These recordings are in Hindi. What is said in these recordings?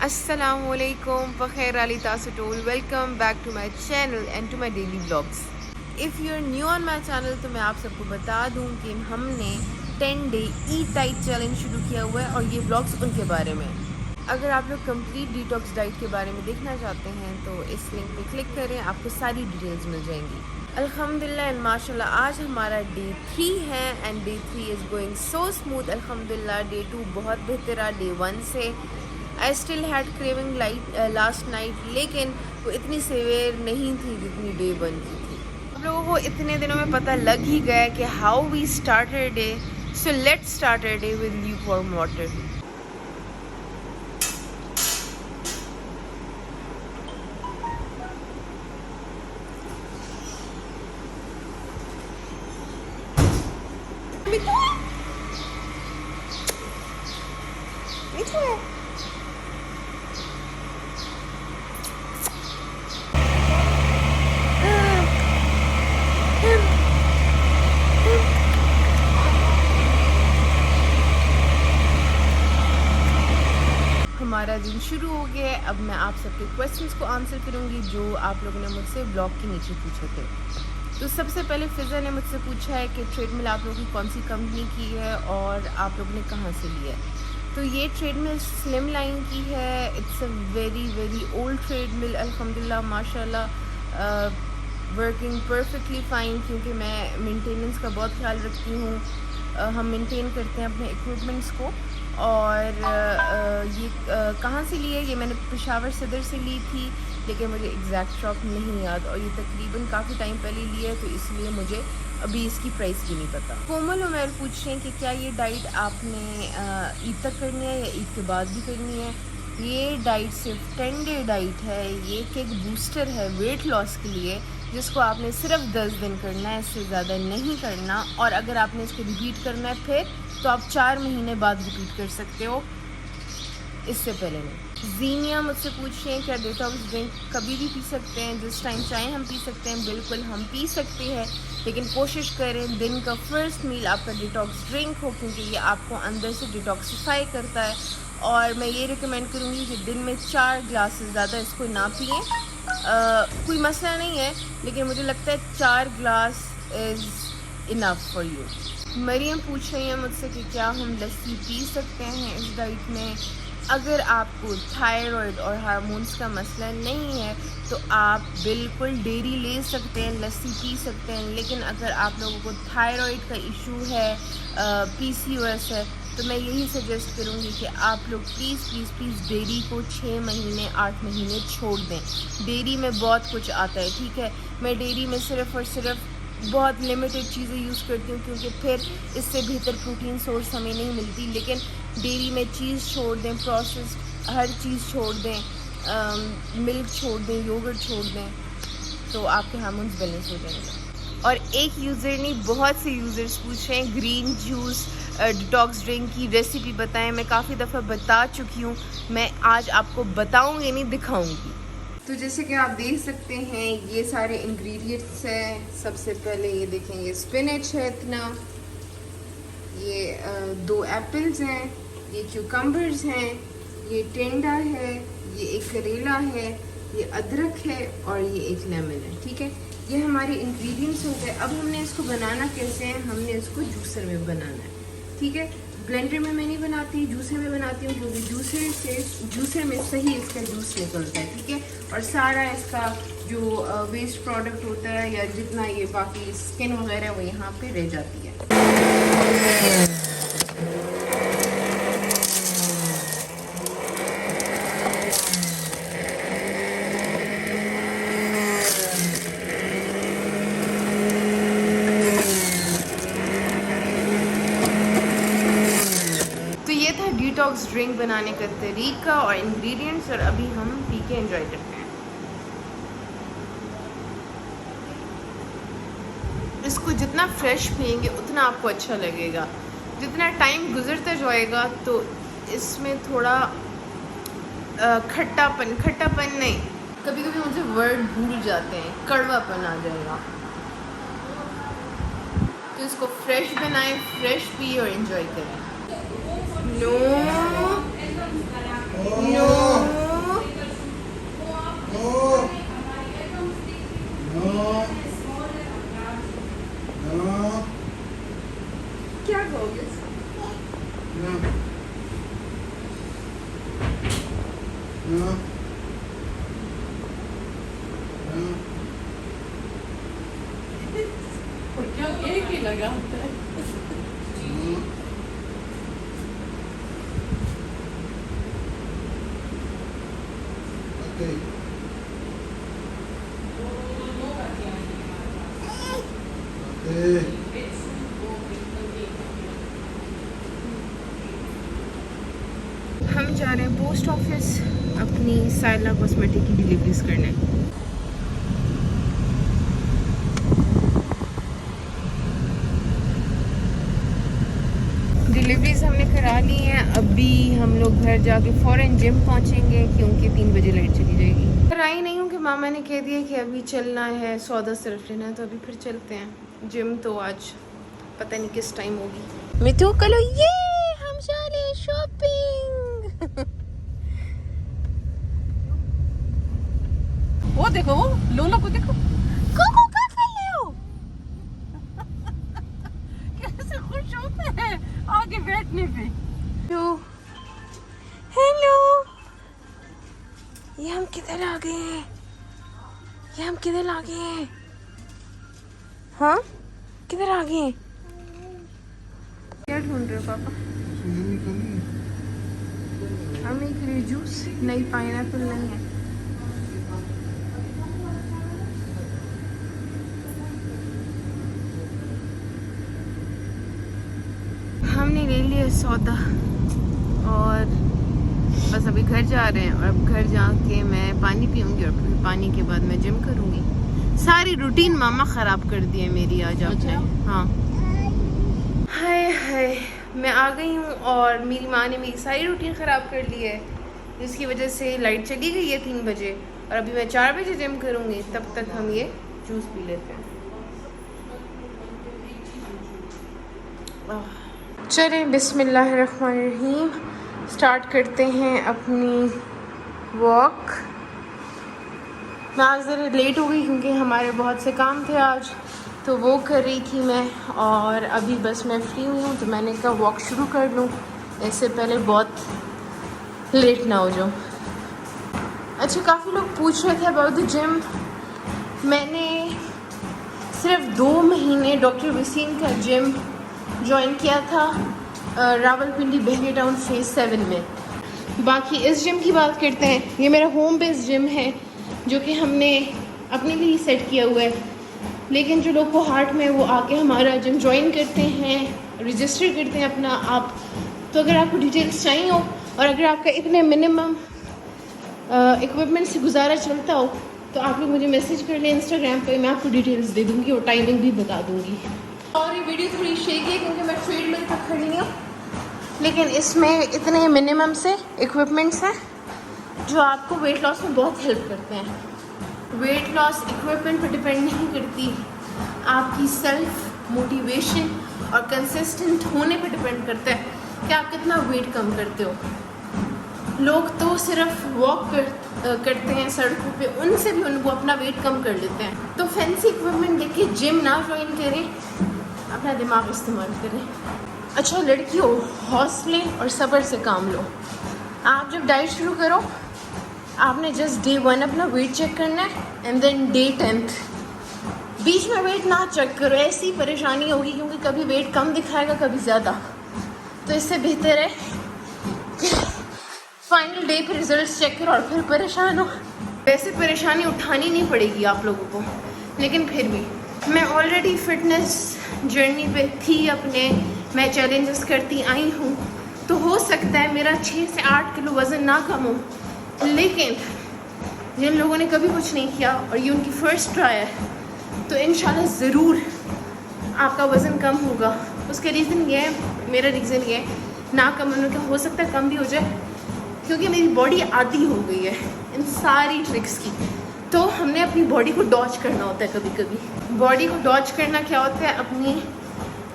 Assalamualaikum, Bakhair Ali Tasutol. Welcome back to my channel and to my daily vlogs. If you're new on my channel तो मैं आप सबको बता दूं कि हमने 10 day eat diet challenge शुरू किया हुआ है और ये vlogs उनके बारे में। अगर आप लोग कंप्लीट डिटॉक्स डाइट के बारे में देखना चाहते हैं तो इस लिंक पे क्लिक करें, आपको सारी डिटेल्स मिल जाएंगी। अल्हम्दुलिल्लाह एंड माशाल्लाह आज हमारा डे 3 है and day 3 is going so smooth अल्हम्दुलिल्लाह। डे 2 बहुत बेहतर रहा डे 1 से। I still had craving last night, लेकिन वो इतनी सेवेयर नहीं थी जितनी डे 1 की थी। आप लोगों को इतने दिनों में पता लग ही गया कि how we started day, so let's start day with lukewarm water. हमारा दिन शुरू हो गया है। अब मैं आप सबके क्वेश्चंस को आंसर करूंगी जो आप लोगों ने मुझसे ब्लॉग के नीचे पूछे थे। तो सबसे पहले फिज़ा ने मुझसे पूछा है कि ट्रेडमिल आप लोगों की कौन सी कंपनी की है और आप लोगों ने कहाँ से लिया है। तो ये ट्रेडमिल स्लिम लाइन की है। It's a very old treadmill अल्हम्दुलिल्लाह माशाल्लाह, वर्किंग परफेक्टली फ़ाइन, क्योंकि मैं मेंटेनेंस का बहुत ख्याल रखती हूँ। हम मेंटेन करते हैं अपने इक्विपमेंट्स को। और ये कहाँ से ली है, ये मैंने पेशावर सदर से ली थी, लेकिन मुझे एग्जैक्ट शॉप नहीं याद और ये तकरीबन काफ़ी टाइम पहले ली है, तो इसलिए मुझे अभी इसकी प्राइस भी नहीं पता। कोमल उमर पूछ रहे हैं कि क्या ये डाइट आपने ईद तक करनी है या ईद के बाद भी करनी है। ये डाइट सिर्फ 10 डे डाइट है। ये एक बूस्टर है वेट लॉस के लिए, जिसको आपने सिर्फ 10 दिन करना है, इससे ज़्यादा नहीं करना। और अगर आपने इसको रिपीट करना है फिर तो आप 4 महीने बाद रिपीट कर सकते हो, इससे पहले नहीं। जीनिया मुझसे पूछ रहे हैं क्या डिटॉक्स ड्रिंक कभी भी पी सकते हैं, जिस टाइम चाहें हम पी सकते हैं। बिल्कुल हम पी सकते हैं, लेकिन कोशिश करें दिन का फर्स्ट मील आपका डिटॉक्स ड्रिंक हो, क्योंकि ये आपको अंदर से डिटॉक्सीफाई करता है। और मैं ये रिकमेंड करूँगी कि दिन में 4 ग्लासेस, ज़्यादा इसको ना पिएँ। कोई मसला नहीं है, लेकिन मुझे लगता है 4 glass is enough for you. Mariam पूछ रही है मुझसे कि क्या हम लस्सी पी सकते हैं इस डाइट में। अगर आपको थायराइड और हार्मोन्स का मसला नहीं है तो आप बिल्कुल डेयरी ले सकते हैं, लस्सी पी सकते हैं। लेकिन अगर आप लोगों को थायराइड का इशू है, PCOS है, तो मैं यही सजेस्ट करूँगी कि आप लोग प्लीज़ डेयरी को 6 महीने 8 महीने छोड़ दें। डेयरी में बहुत कुछ आता है, ठीक है। मैं डेयरी में सिर्फ़ और सिर्फ बहुत लिमिटेड चीज़ें यूज़ करती हूँ, क्योंकि फिर इससे बेहतर प्रोटीन सोर्स हमें नहीं मिलती। लेकिन डेयरी में चीज़ छोड़ दें, प्रोसेस्ड हर चीज़ छोड़ दें, मिल्क छोड़ दें, योगर्ट छोड़ दें, तो आपके हार्मोन्स बैलेंस हो जाएंगे। और एक यूज़र ने, बहुत से यूज़र्स पूछ रहे हैं ग्रीन जूस डिटॉक्स ड्रिंक की रेसिपी बताएं। मैं काफ़ी दफ़ा बता चुकी हूँ, मैं आज आपको बताऊँगी नहीं, दिखाऊँगी। तो जैसे कि आप देख सकते हैं ये सारे इंग्रेडिएंट्स हैं। सबसे पहले ये देखें, ये स्पिनच है इतना, ये 2 एप्पल्स हैं, ये क्यूकम्बर्स हैं, ये टेंडा है, ये एक करेला है, ये अदरक है और ये एक लेमन है, ठीक है। ये हमारे इंग्रेडिएंट्स हो गए। अब हमने इसको बनाना कैसे है, हमने इसको जूसर में बनाना है, ठीक है। ब्लेंडर में मैं नहीं बनाती, जूसर में बनाती हूँ, क्योंकि जूसर में सही इसका जूस निकलता है, ठीक है। और सारा इसका जो वेस्ट प्रोडक्ट होता है या जितना ये बाकी स्किन वगैरह वो यहाँ पे रह जाती है। डिटॉक्स ड्रिंक बनाने का तरीका और इंग्रेडिएंट्स, और अभी हम पी के एंजॉय करते हैं। इसको जितना फ्रेश पिएंगे उतना आपको अच्छा लगेगा। जितना टाइम गुजरता जाएगा तो इसमें थोड़ा खट्टापन नहीं, कभी कभी मुझे वर्ड भूल जाते हैं, कड़वापन आ जाएगा। तो इसको फ्रेश बनाएं, फ्रेश पिए और एंजॉय करें। नो क्या एक ही लगा होता है। हम जा रहे हैं पोस्ट ऑफिस अपनी साइला कॉस्मेटिक की डिलीवरीज करने। डिलीवरीज हमने करा ली हैं। अभी हम लोग घर जाके फ़ौरन जिम पहुंचेंगे क्योंकि 3 बजे लाइट चली जाएगी। कराई नहीं हूँ कि मामा ने कह दिया कि अभी चलना है, सौदा सिर्फ लेना है, तो अभी फिर चलते हैं जिम। तो आज पता नहीं किस टाइम होगी। मिठू कलो ये हम जा रहे हैं शॉपिंग। वो देखो, वो लोला को देखो, कोको क्या कर रहे हो? कैसे खुश होते हैं आगे बैठने पे। हेलो, ये हम किधर आ गए हैं? ये हम किधर आ गए हैं? हाँ, किधर आ गए हैं? क्या ढूंढ रहे हो पापा? हम एक रही जूस, नहीं पाइनएप्पल नहीं है। हमने ले लिया सौदा और बस अभी घर जा रहे हैं। और अब घर जाके मैं पानी पीऊँगी और फिर पानी के बाद मैं जिम करूँगी। सारी रूटीन मामा ख़राब कर दी है मेरी आज आपने। हाँ, हाय हाय, मैं आ गई हूँ और मेरी माँ ने मेरी सारी रूटीन ख़राब कर ली है, जिसकी वजह से लाइट चली गई है 3 बजे। और अभी मैं 4 बजे जिम करूँगी, तब तक हम ये जूस पी लेते हैं। चलें बिस्मिल्लाहिर्रहमानिर्रहीम स्टार्ट करते हैं अपनी वॉक। मैं आज ज़रा लेट हो गई क्योंकि हमारे बहुत से काम थे आज, तो वो कर रही थी मैं। और अभी बस मैं फ्री हुई हूँ तो मैंने कहा वॉक शुरू कर लूँ, इससे पहले बहुत लेट ना हो जाऊँ। अच्छा, काफ़ी लोग पूछ रहे थे अबाउट द जिम। मैंने सिर्फ 2 महीने डॉक्टर वसीम का जिम ज्वाइन किया था रावलपिंडी बहरी टाउन फेज़ 7 में। बाकी इस जिम की बात करते हैं। ये मेरा होम बेस्ड जिम है जो कि हमने अपने लिए सेट किया हुआ है, लेकिन जो लोग को हार्ट में वो आके हमारा जिम ज्वाइन करते हैं, रजिस्टर करते हैं अपना आप। तो अगर आपको डिटेल्स चाहिए हो और अगर आपका इतने मिनिमम इक्विपमेंट से गुजारा चलता हो तो आप लोग मुझे मैसेज कर लें इंस्टाग्राम पे, मैं आपको डिटेल्स दे दूँगी और टाइमिंग भी बता दूँगी। और ये वीडियो थोड़ी शेकी है क्योंकि मैं ट्रेडमिल तक खड़ी नहीं हूँ, लेकिन इसमें इतने मिनिमम से इक्विपमेंट्स हैं जो आपको वेट लॉस में बहुत हेल्प करते हैं। वेट लॉस इक्विपमेंट पर डिपेंड नहीं करती, आपकी सेल्फ मोटिवेशन और कंसिस्टेंट होने पर डिपेंड करता है कि आप कितना वेट कम करते हो। लोग तो सिर्फ वॉक करते हैं सड़कों पे, उनसे भी वो अपना वेट कम कर लेते हैं। तो फैंसी इक्विपमेंट देख के जिम ना ज्वाइन करें, अपना दिमाग इस्तेमाल करें। अच्छा लड़कियों, हौसले और सब्र से काम लो। आप जब डाइट शुरू करो, आपने जस्ट डे 1 अपना वेट चेक करना है एंड देन डे 10th। बीच में वेट ना चेक करो, ऐसी परेशानी होगी क्योंकि कभी वेट कम दिखाएगा कभी ज़्यादा। तो इससे बेहतर है कि फाइनल डे पे रिजल्ट्स चेक करो और फिर परेशान हो। वैसे परेशानी उठानी नहीं पड़ेगी आप लोगों को, लेकिन फिर भी मैं ऑलरेडी फिटनेस जर्नी पे थी अपने, मैं चैलेंजेस करती आई हूँ, तो हो सकता है मेरा 6 से 8 किलो वज़न ना कम हो। लेकिन जिन लोगों ने कभी कुछ नहीं किया और ये उनकी फ़र्स्ट ट्राई है, तो इंशाल्लाह ज़रूर आपका वज़न कम होगा। उसके रीज़न ये है, मेरा रीज़न ये है, ना कम होने का हो सकता है कम भी हो जाए क्योंकि मेरी बॉडी आदी हो गई है इन सारी ट्रिक्स की। तो हमने अपनी बॉडी को डॉज करना होता है। कभी कभी बॉडी को डॉज करना क्या होता है, अपनी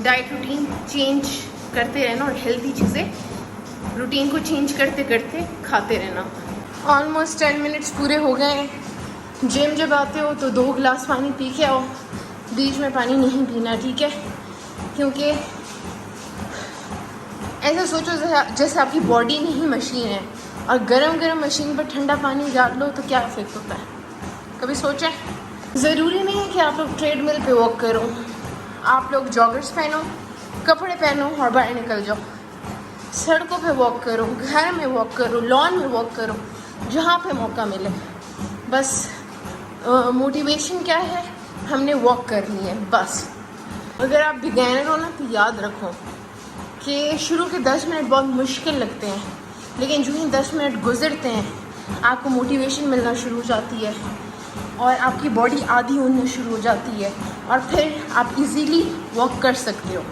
डाइट रूटीन चेंज करते रहना और हेल्दी चीज़ें रूटीन को चेंज करते करते खाते रहना। ऑलमोस्ट 10 मिनट्स पूरे हो गए हैं। जिम जब आते हो तो 2 गिलास पानी पी के आओ, बीच में पानी नहीं पीना, ठीक है? क्योंकि ऐसा सोचो जैसे आपकी बॉडी नहीं मशीन है और गरम गरम मशीन पर ठंडा पानी डाल लो तो क्या इफेक्ट होता है, कभी सोचें? ज़रूरी नहीं है कि आप लोग ट्रेडमिल पे वॉक करो, आप लोग जॉगर्स पहनो, कपड़े पहनो और बाहर निकल जाओ। सड़कों पे वॉक करो, घर में वॉक करो, लॉन में वॉक करो, जहाँ पे मौका मिले। बस मोटिवेशन क्या है, हमने वॉक करनी है बस। अगर आप बिगैनर हो ना तो याद रखो कि शुरू के 10 मिनट बहुत मुश्किल लगते हैं, लेकिन जो ही 10 मिनट गुजरते हैं आपको मोटिवेशन मिलना शुरू हो जाती है और आपकी बॉडी आदी होने शुरू हो जाती है और फिर आप इजीली वॉक कर सकते हो।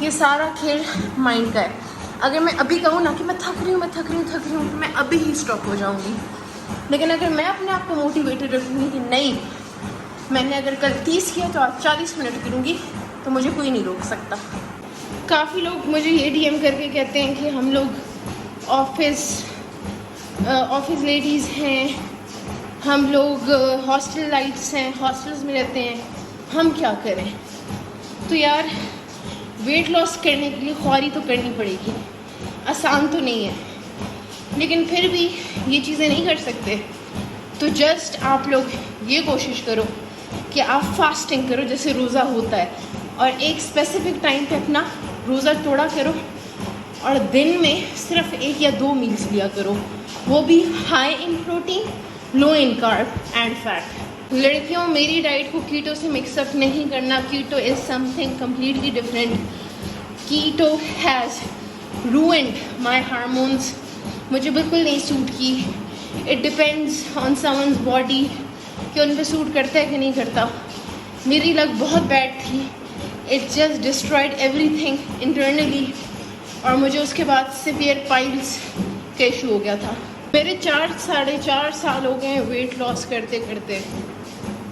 ये सारा खेल माइंड का है। अगर मैं अभी कहूँ ना कि मैं थक रही हूँ तो मैं अभी ही स्टॉप हो जाऊँगी, लेकिन अगर मैं अपने आप को मोटिवेटेड रखूँगी कि नहीं, मैंने अगर कल 30 किया तो आज 40 मिनट करूँगी, तो मुझे कोई नहीं रोक सकता। काफ़ी लोग मुझे ये DM करके कहते हैं कि हम लोग ऑफिस लेडीज़ हैं, हम लोग हॉस्टल लाइट्स हैं, हॉस्टल्स में रहते हैं, हम क्या करें? तो यार वेट लॉस करने के लिए ख्वारी तो करनी पड़ेगी, आसान तो नहीं है, लेकिन फिर भी ये चीज़ें नहीं कर सकते तो जस्ट आप लोग ये कोशिश करो कि आप फास्टिंग करो जैसे रोज़ा होता है, और एक स्पेसिफिक टाइम पे अपना रोज़ा तोड़ा करो और दिन में सिर्फ 1 या 2 मील्स लिया करो, वो भी high in protein, low in carb and fat. लड़कियों, मेरी डाइट को कीटो से मिक्सअप नहीं करना। Keto is something completely different. Keto has ruined my hormones, मुझे बिल्कुल नहीं सूट की। It depends on someone's body कि उन पर सूट करता है कि नहीं करता। मेरी लक बहुत बैड थी, it just destroyed everything internally, और मुझे उसके बाद सिवियर पाइल्स का इशू हो गया था। मेरे 4-4.5 साल हो गए हैं वेट लॉस करते करते।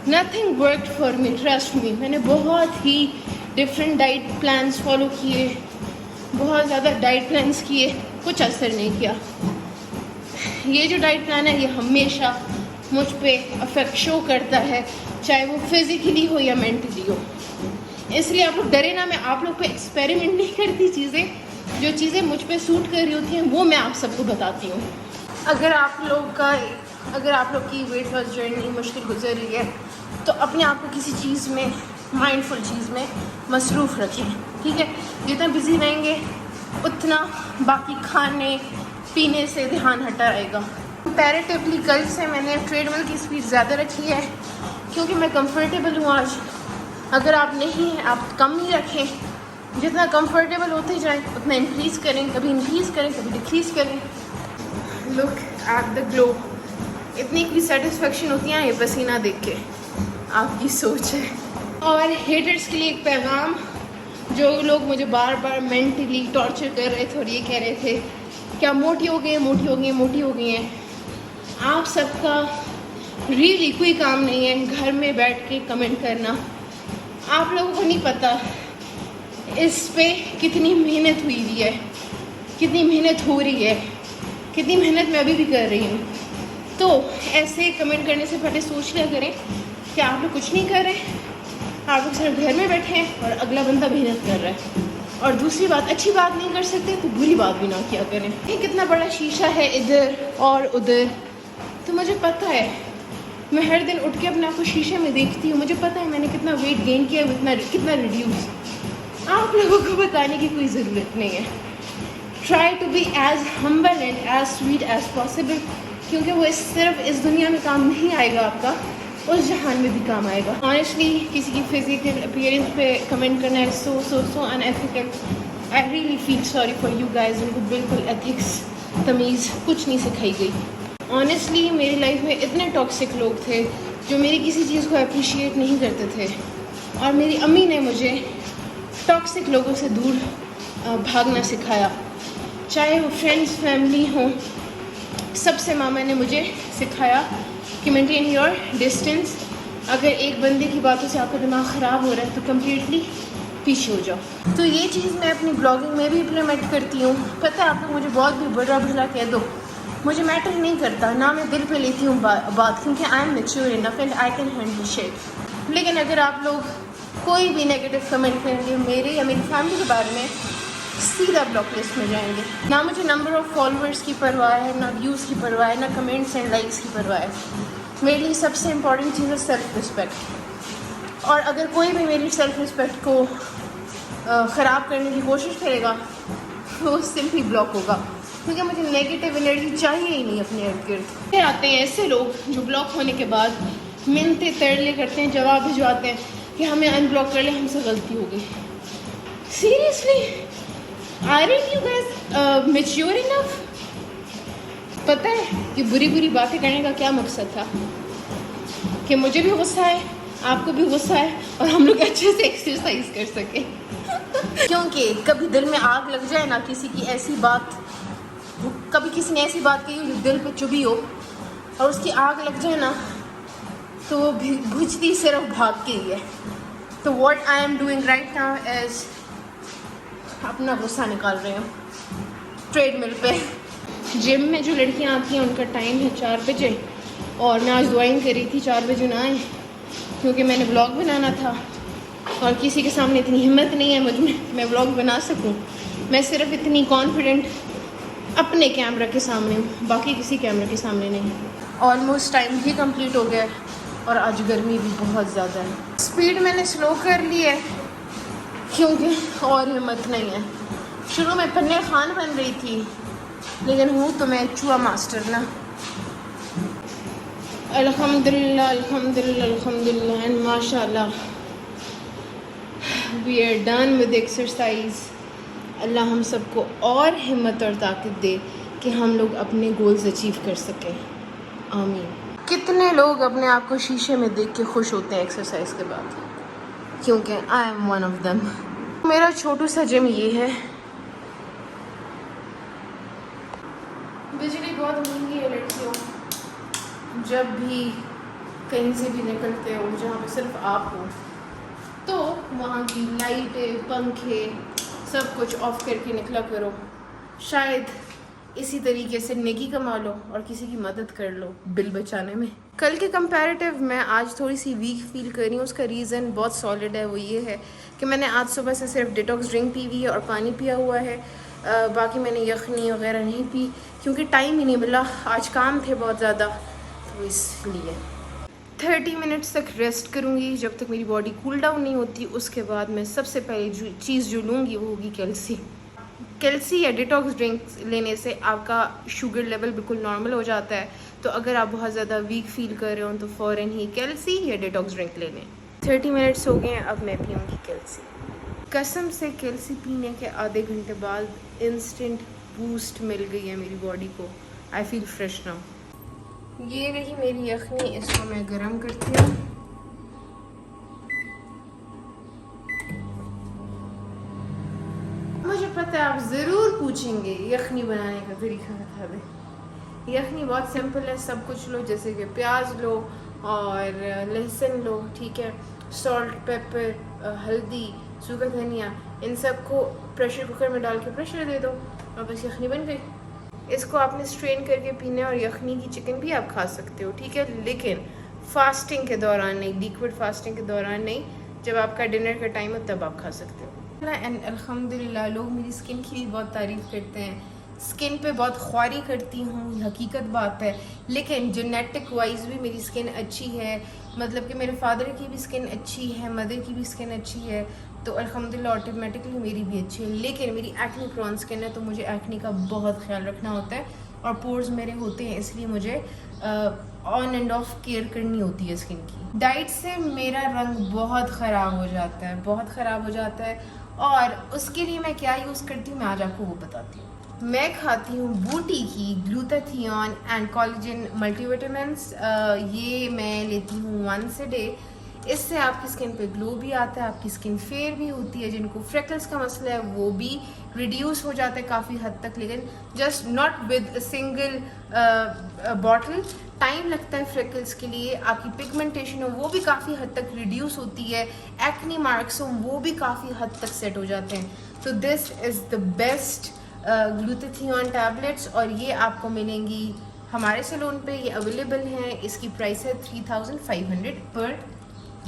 Nothing worked for me, trust me. मैंने बहुत ही डिफरेंट डाइट प्लान्स फॉलो किए, बहुत ज़्यादा डाइट प्लान्स किए, कुछ असर नहीं किया। ये जो डाइट प्लान है ये हमेशा मुझ पे अफेक्ट शो करता है, चाहे वो फिज़िकली हो या मेंटली हो। इसलिए आप लोग डरे ना, मैं आप लोग पे एक्सपेरिमेंट नहीं करती। जो चीज़ें मुझ पे सूट कर रही होती हैं वो मैं आप सबको बताती हूँ। अगर आप लोग की वेट लॉस जर्नी मुश्किल गुजर रही है तो अपने आप को किसी चीज़ में, माइंडफुल चीज़ में मसरूफ़ रखें, ठीक है? जितना बिजी रहेंगे उतना बाकी खाने पीने से ध्यान हटा रहेगा। कंपैरेटिवली कल से मैंने ट्रेडमिल की स्पीड ज़्यादा रखी है क्योंकि मैं कंफर्टेबल हूँ आज। अगर आप नहीं हैं, आप कम ही रखें, जितना कंफर्टेबल होते जाएं उतना इंक्रीज़ करें, कभी इंक्रीज़ करें कभी डिक्रीज़ करें। लुक एट द ग्लो, इतनी कोई सेटिस्फेक्शन होती है ये पसीना देख के, आपकी सोच है। और हेटर्स के लिए एक पैगाम, जो लोग मुझे बार बार मेंटली टॉर्चर कर रहे थे और ये कह रहे थे क्या मोटी हो गई हैं, आप सबका रियली कोई काम नहीं है घर में बैठ के कमेंट करना। आप लोगों को नहीं पता इस पे कितनी मेहनत हुई है, कितनी मेहनत हो रही है, कितनी मेहनत मैं अभी भी कर रही हूँ। तो ऐसे कमेंट करने से पहले सोच लिया करें कि आप लोग कुछ नहीं कर रहे, आप लोग सिर्फ घर में बैठे हैं और अगला बंदा मेहनत कर रहा है। और दूसरी बात, अच्छी बात नहीं कर सकते तो बुरी बात भी ना किया करें। ये कितना बड़ा शीशा है इधर और उधर, तो मुझे पता है, मैं हर दिन उठ के अपने आप को शीशे में देखती हूँ, मुझे पता है मैंने कितना वेट गेन किया, कितना रिड्यूस। आप लोगों को बताने की कोई ज़रूरत नहीं है। Try to be as humble and as sweet as possible, क्योंकि वो सिर्फ इस दुनिया में काम नहीं आएगा, आपका उस जहान में भी काम आएगा। ऑनेस्टली किसी की फिजिकल अपीयरेंस पे कमेंट करना है so unethical. I really feel sorry for you guys. उनको बिल्कुल एथिक्स तमीज़ कुछ नहीं सिखाई गई। ऑनेस्टली मेरी लाइफ में इतने टॉक्सिक लोग थे जो मेरी किसी चीज़ को अप्रिशिएट नहीं करते थे, और मेरी अम्मी ने मुझे टॉक्सिक लोगों से दूर भागना सिखाया, चाहे वो फ्रेंड्स फैमिली हों। सबसे मामा ने मुझे सिखाया कि मेंटेन योर डिस्टेंस। अगर एक बंदे की बातों से आपका दिमाग ख़राब हो रहा है तो कम्प्लीटली पीछे हो जाओ। तो ये चीज़ मैं अपनी ब्लॉगिंग में भी इम्प्लीमेंट करती हूँ। पता है, आप लोग मुझे बहुत भी बुरा भला कह दो, मुझे मैटर नहीं करता, ना मैं दिल पे लेती हूँ बात, क्योंकि I am mature enough and I can handle shit. लेकिन अगर आप लोग कोई भी नेगेटिव कमेंट करेंगे मेरे या मेरी फैमिली के बारे में, सीधा ब्लॉक लिस्ट में जाएंगे। ना मुझे नंबर ऑफ़ फॉलोअर्स की परवाह है, ना व्यूज़ की परवाह है, ना कमेंट्स एंड लाइक्स की परवाह है। मेरे लिए सबसे इम्पॉर्टेंट चीज़ है सेल्फ़ रिस्पेक्ट। और अगर कोई भी मेरी सेल्फ़ रिस्पेक्ट को ख़राब करने की कोशिश करेगा तो वो सिंपली ब्लॉक होगा, क्योंकि मुझे नेगेटिव एनर्जी चाहिए ही नहीं अपने इर्द गिर्द। फिर आते हैं ऐसे लोग जो ब्लॉक होने के बाद मिन्नतें तरले करते हैं, जवाब भिजवाते हैं कि हमें अनब्लॉक कर ले, हमसे गलती हो गई। Seriously, aren't you guys mature enough? पता है कि बुरी बुरी बातें करने का क्या मकसद था? कि मुझे भी गुस्सा है, आपको भी गुस्सा है, और हम लोग अच्छे से एक्सरसाइज कर सके। क्योंकि कभी दिल में आग लग जाए ना, किसी की ऐसी बात, कभी किसी ने ऐसी बात कही जो दिल पे चुभी हो और उसकी आग लग जाए ना, तो वो बुझती सिर्फ भाग के ही है। तो what I am doing right now is अपना गुस्सा निकाल रही हूँ ट्रेडमिल पे। जिम में जो लड़कियाँ आती हैं उनका टाइम है 4 बजे, और मैं आज दुआएं कर रही थी 4 बजे ना आए, क्योंकि मैंने व्लॉग बनाना था और किसी के सामने इतनी हिम्मत नहीं है मुझ में मैं व्लॉग बना सकूं। मैं सिर्फ इतनी कॉन्फिडेंट अपने कैमरा के सामने हूँ, बाकी किसी कैमरा के सामने नहीं। ऑलमोस्ट टाइम भी कंप्लीट हो गया है और आज गर्मी भी बहुत ज़्यादा है। स्पीड मैंने स्लो कर ली है क्योंकि और हिम्मत नहीं है। शुरू में पन्ने खान बन रही थी, लेकिन हूँ तो मैं चूहा मास्टर ना। अल्हम्दुलिल्लाह अल्हम्दुलिल्लाह अल्हम्दुलिल्लाह एंड माशाल्लाह we are done with exercise. Allah हम सबको और हिम्मत और ताकत दे कि हम लोग अपने गोल्स अचीव कर सकें, आमीन। कितने लोग अपने आप को शीशे में देख के खुश होते हैं एक्सरसाइज के बाद, क्योंकि I am one of them. मेरा छोटू सा जिम ये है। बिजली बहुत महंगी है लड़कियों। जब भी कहीं से भी निकलते हो जहाँ पे सिर्फ आप हो, तो वहाँ की लाइटें, पंखे, सब कुछ ऑफ करके निकला करो। शायद इसी तरीके से नेकी कमा लो और किसी की मदद कर लो बिल बचाने में। कल के कंपैरेटिव मैं आज थोड़ी सी वीक फील कर रही हूँ। उसका रीज़न बहुत सॉलिड है। वो ये है कि मैंने आज सुबह से सिर्फ डिटॉक्स ड्रिंक पी हुई है और पानी पिया हुआ है। बाकी मैंने यखनी वगैरह नहीं पी, क्योंकि टाइम ही नहीं मिला। आज काम थे बहुत ज़्यादा, तो इसलिए 30 मिनट्स तक रेस्ट करूँगी जब तक मेरी बॉडी कूल डाउन नहीं होती। उसके बाद मैं सबसे पहले चीज़ जो लूँगी वो होगी कैल्सी या डिटॉक्स ड्रिंक लेने से आपका शुगर लेवल बिल्कुल नॉर्मल हो जाता है। तो अगर आप बहुत ज़्यादा वीक फील कर रहे हो तो फ़ौरन ही कैल्सी या डिटॉक्स ड्रिंक ले लें। 30 मिनट्स हो गए हैं, अब मैं पीऊँगी कैल्सी। कसम से कैल्सी पीने के आधे घंटे बाद इंस्टेंट बूस्ट मिल गई है मेरी बॉडी को। I feel fresh now. ये रही मेरी यखनी, इसको मैं गरम करती हूँ। मुझे पता है आप ज़रूर पूछेंगे यखनी बनाने का तरीका बता दें। यखनी बहुत सिंपल है। सब कुछ लो, जैसे कि प्याज लो और लहसुन लो, ठीक है, सॉल्ट, पेपर, हल्दी, सूखा धनिया, इन सब को प्रेशर कुकर में डाल के प्रेशर दे दो और बस यखनी बन गई। इसको आपने स्ट्रेन करके पीना है। और यखनी की चिकन भी आप खा सकते हो, ठीक है, लेकिन फास्टिंग के दौरान नहीं, लिक्विड फास्टिंग के दौरान नहीं। जब आपका डिनर का टाइम हो तब आप खा सकते हो। एंड अल्हम्दुलिल्लाह लोग मेरी स्किन की भी बहुत तारीफ़ करते हैं। स्किन पे बहुत ख्वारी करती हूँ, हकीकत बात है, लेकिन जेनेटिक वाइज भी मेरी स्किन अच्छी है। मतलब कि मेरे फादर की भी स्किन अच्छी है, मदर की भी स्किन अच्छी है, तो अल्हम्दुलिल्लाह ऑटोमेटिकली मेरी भी अच्छी है। लेकिन मेरी एक्ने प्रोन स्किन है, तो मुझे एक्ने का बहुत ख्याल रखना होता है और पोर्स मेरे होते हैं, इसलिए मुझे ऑन एंड ऑफ केयर करनी होती है स्किन की। डाइट से मेरा रंग बहुत ख़राब हो जाता है, बहुत ख़राब हो जाता है। और उसके लिए मैं क्या यूज़ करती हूँ मैं आज आपको वो बताती हूँ। मैं खाती हूँ बूटी की ग्लूटाथियोन एंड कोलेजन मल्टीविटामिन्स। ये मैं लेती हूँ वंस अ डे। इससे आपकी स्किन पे ग्लो भी आता है, आपकी स्किन फेयर भी होती है। जिनको फ्रेकल्स का मसला है वो भी रिड्यूस हो जाता है काफ़ी हद तक, लेकिन just not with a single bottle. Time लगता है फ्रेकल्स के लिए। आपकी पिगमेंटेशन हो वो भी काफ़ी हद तक रिड्यूस होती है। एक्ने मार्क्स हो वो भी काफ़ी हद तक सेट हो जाते हैं। तो this is the best glutathione tablets, और ये आपको मिलेंगी हमारे सैलून पे। ये अवेलेबल हैं। इसकी प्राइस है 3500 पर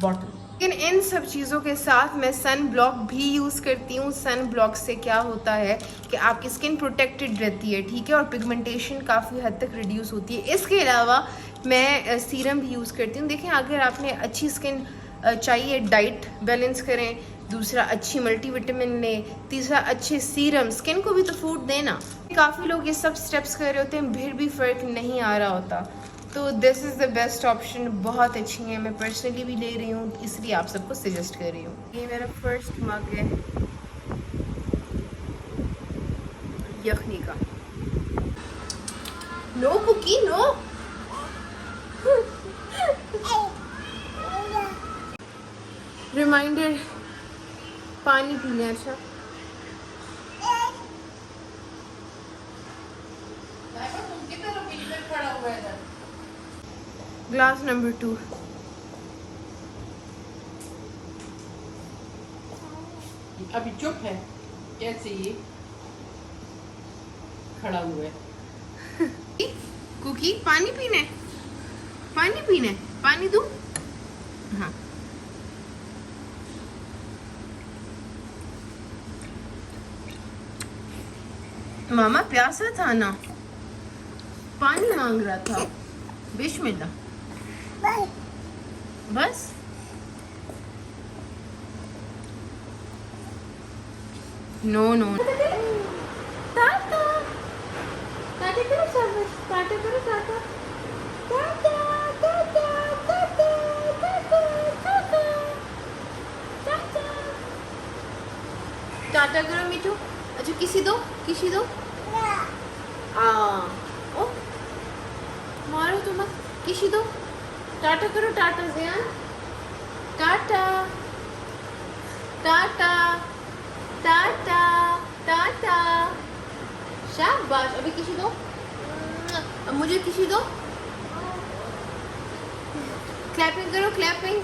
बॉटल। लेकिन इन सब चीज़ों के साथ मैं सन ब्लॉक भी यूज़ करती हूँ। सन ब्लॉक से क्या होता है कि आपकी स्किन प्रोटेक्टेड रहती है, ठीक है, और पिगमेंटेशन काफ़ी हद तक रिड्यूस होती है। इसके अलावा मैं सीरम भी यूज़ करती हूँ। देखें, अगर आपने अच्छी स्किन चाहिए, डाइट बैलेंस करें, दूसरा अच्छी मल्टीविटामिन लें, तीसरा अच्छे सीरम, स्किन को भी तो फूड देना। काफ़ी लोग ये सब स्टेप्स कर रहे होते हैं, फिर भी फ़र्क नहीं आ रहा होता। तो this is the best option, बहुत अच्छी है, मैं पर्सनली भी ले रही हूँ, इसलिए आप सबको सजेस्ट कर रही हूँ। ये मेरा फर्स्ट मग है यखनी का। No cookie, no. रिमाइंडर, पानी पीने। अच्छा, ग्लास नंबर 2। अभी चुप है, कैसे ये खड़ा हुआ है। कुकी, पानी पीने, पानी पीने, पानी दूँ? हाँ। मामा प्यासा था ना, पानी मांग रहा था। बिस्मिल्लाह। बस नो नो। टाटा टाटा करो, शाबाश, टाटा करो, टाटा टाटा टाटा टाटा टाटा टाटा टाटा टाटा करो मिठू। अच्छा, किसी दो, किसी दो। ओ, मारो तो मत, किसी दो। टाटा करो, टाटा ज़ियान, टाटा टाटा टाटा टाटा, शाबाश। अभी किसी दो, अब मुझे किसी दो। क्लैपिंग करो, क्लैपिंग।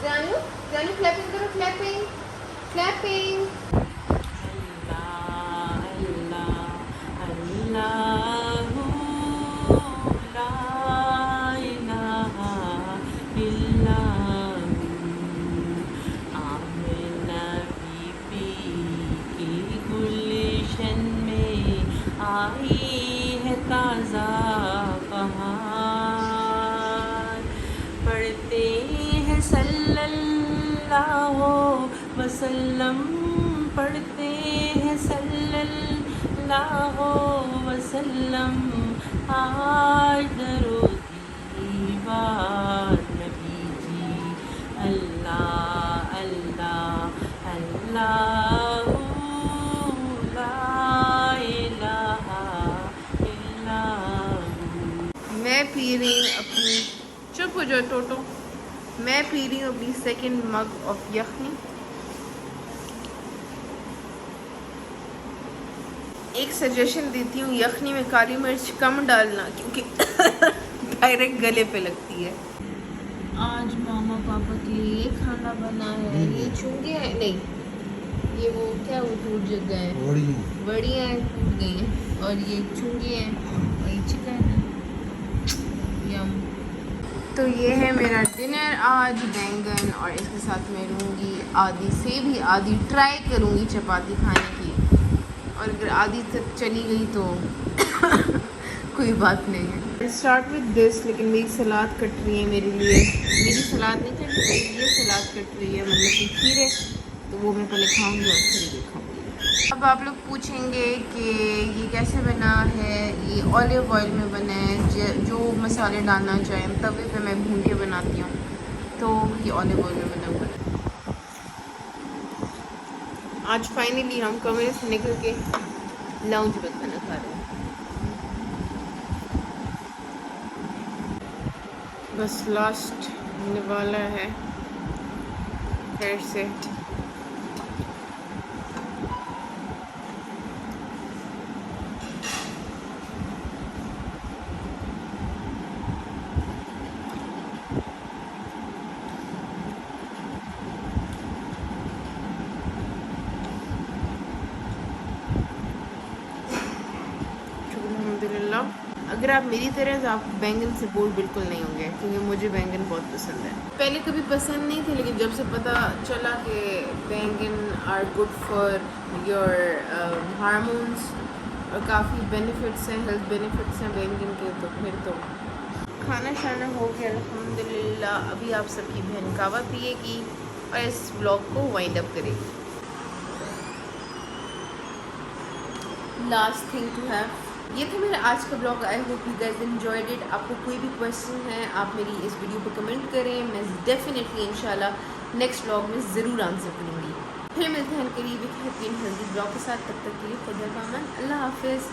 जानू, जानू क्लैपिंग करो, क्लैपिंग क्लैपिंग। आई है ताज़ा बहार, पढ़ते हैं सल्लल्लाहु वसल्लम, पढ़ते हैं सल्लल्लाहु वसल्लम, आज दरो दीवार नबी जी, अल्लाह अल्लाह अल्लाह, मैं पी रही हूँ अपनी, चुप हो जाओ टोटो, मैं पी रही हूँ अपनी सेकंड मग ऑफ यखनी। एक सजेशन देती हूँ, यखनी में काली मिर्च कम डालना, क्योंकि डायरेक्ट गले पे लगती है। आज मामा पापा के लिए खाना बना है। ये चूंगे हैं, नहीं, ये वो क्या, वो टूट गए हैं, बड़ियाँ टूट गई हैं, और ये चूंगे हैं, और ये चिकन है। यम। तो ये है मेरा डिनर आज, बैंगन, और इसके साथ मैं लूँगी आधी से भी आधी, ट्राई करूँगी चपाती खाने की, और अगर आधी तक चली गई तो कोई बात नहीं है। स्टार्ट विद दिस, लेकिन मेरी सलाद कट रही है मेरे लिए, मेरी सलाद नहीं कट रही, ये सलाद कट रही है, मतलब कि खीरे, तो वो मैं पहले खाऊंगी और फिर ये खाऊंगी। अब आप लोग पूछेंगे कि ये कैसे बना है, ये ऑलिव ऑयल में बना है, जो मसाले डालना चाहें तवे पे मैं भून के बनाती हूँ, तो ये ऑलिव ऑयल में बना हुआ है। आज फाइनली हम कमरे से निकल के लाउंज में खाना खा रहे हैं। बस लास्ट होने वाला है, खैर से। अल्हम्दुलिल्लाह। अगर अगर आप मेरी तरह हैं तो आप बैंगन से बोर बिल्कुल नहीं होंगे, क्योंकि मुझे बैंगन बहुत पसंद है। पहले कभी पसंद नहीं थे, लेकिन जब से पता चला कि बैंगन are good for your hormones और काफ़ी बेनिफिट्स हैं, हेल्थ बेनिफिट्स हैं बैंगन के, तो फिर तो खाना शाना हो गया अल्हम्दुलिल्लाह। अभी आप सबकी बहन कहवा पिएगी और इस व्लॉग को वाइंड अप करेगी। लास्ट थिंग टू हैव, ये था मेरा आज का blog. I hope you guys enjoyed it. आपको कोई भी क्वेश्चन है आप मेरी इस वीडियो पर कमेंट करें, मैं डेफिनेटली इंशाल्लाह नेक्स्ट ब्लॉग में ज़रूर आंसर करूँगी। फिर मिलते हैं करीब एक हेल्दी ब्लॉग के साथ, तब तक के लिए खुदा का अमान, अल्लाह हाफिज़।